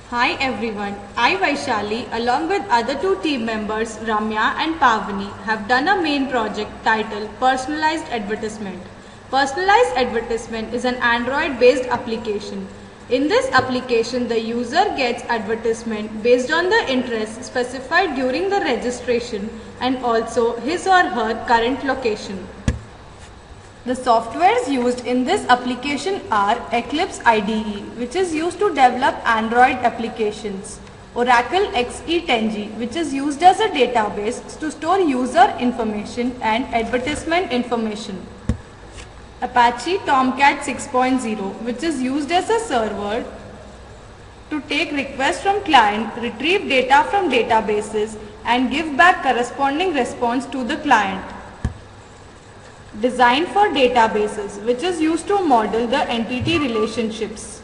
Hi everyone, I Vaishali along with other two team members Ramya and Pavani have done a main project titled Personalized Advertisement. Personalized Advertisement is an Android based application. In this application, the user gets advertisement based on the interest specified during the registration and also his or her current location. The softwares used in this application are Eclipse IDE, which is used to develop Android applications, Oracle XE10G, which is used as a database to store user information and advertisement information, Apache Tomcat 6.0, which is used as a server to take requests from client, retrieve data from databases and give back corresponding response to the client. Designed for databases, which is used to model the entity relationships.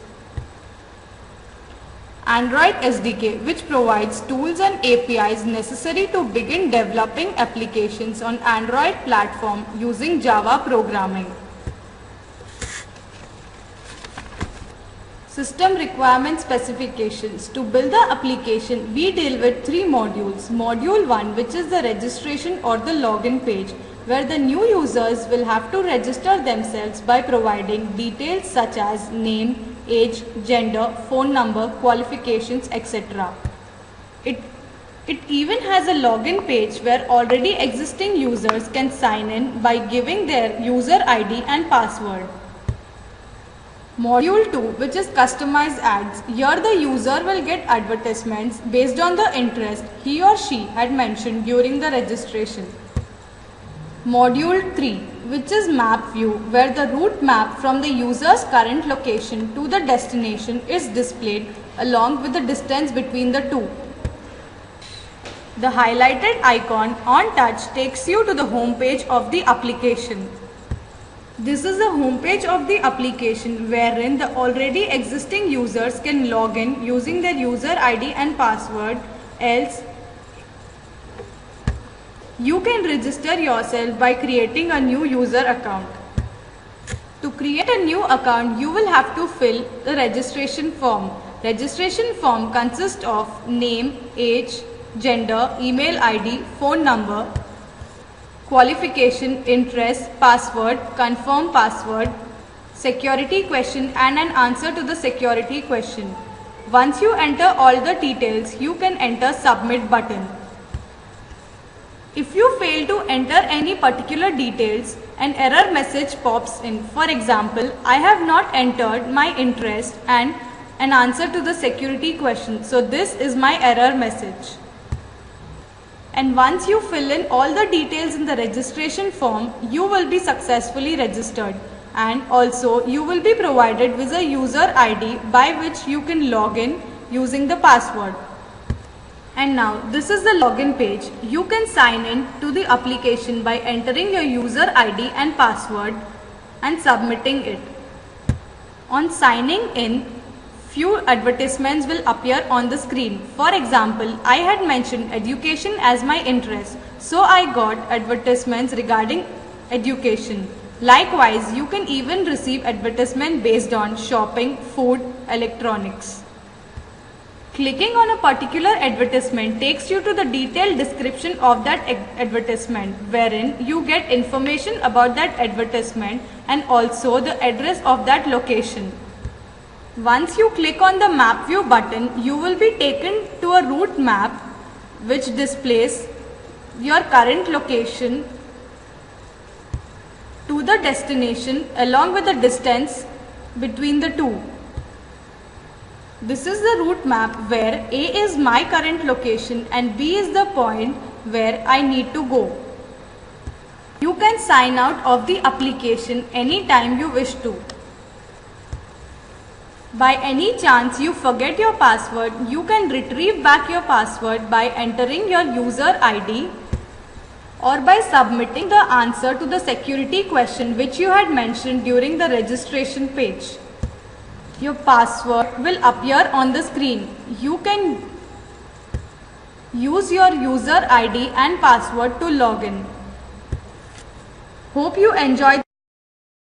Android SDK, which provides tools and APIs necessary to begin developing applications on Android platform using Java programming. System requirement specifications. To build the application, we deal with three modules. Module 1, which is the registration or the login page, where the new users will have to register themselves by providing details such as name, age, gender, phone number, qualifications, etc. It even has a login page where already existing users can sign in by giving their user ID and password. Module 2, which is customized ads. Here the user will get advertisements based on the interest he or she had mentioned during the registration. Module 3, which is map view, where the route map from the user's current location to the destination is displayed along with the distance between the two. The highlighted icon on touch takes you to the home page of the application. This is the home page of the application wherein the already existing users can log in using their user ID and password, else you can register yourself by creating a new user account. To create a new account, you will have to fill the registration form. Registration form consists of name, age, gender, email ID, phone number, qualification, interest, password, confirm password, security question and an answer to the security question. Once you enter all the details, you can enter submit button. If you fail to enter any particular details, an error message pops in. For example, I have not entered my interest and an answer to the security question. So this is my error message. And once you fill in all the details in the registration form, you will be successfully registered. And also you will be provided with a user ID by which you can log in using the password. And now this is the login page. You can sign in to the application by entering your user ID and password and submitting it. On signing in, few advertisements will appear on the screen. For example, I had mentioned education as my interest, so I got advertisements regarding education. Likewise, you can even receive advertisement based on shopping, food, electronics. Clicking on a particular advertisement takes you to the detailed description of that advertisement, wherein you get information about that advertisement and also the address of that location. Once you click on the map view button, you will be taken to a route map which displays your current location to the destination along with the distance between the two. This is the route map where A is my current location and B is the point where I need to go. You can sign out of the application anytime you wish to. By any chance you forget your password, you can retrieve back your password by entering your user ID or by submitting the answer to the security question which you had mentioned during the registration page. Your password will appear on the screen. You can use your user ID and password to log in. Hope you enjoyed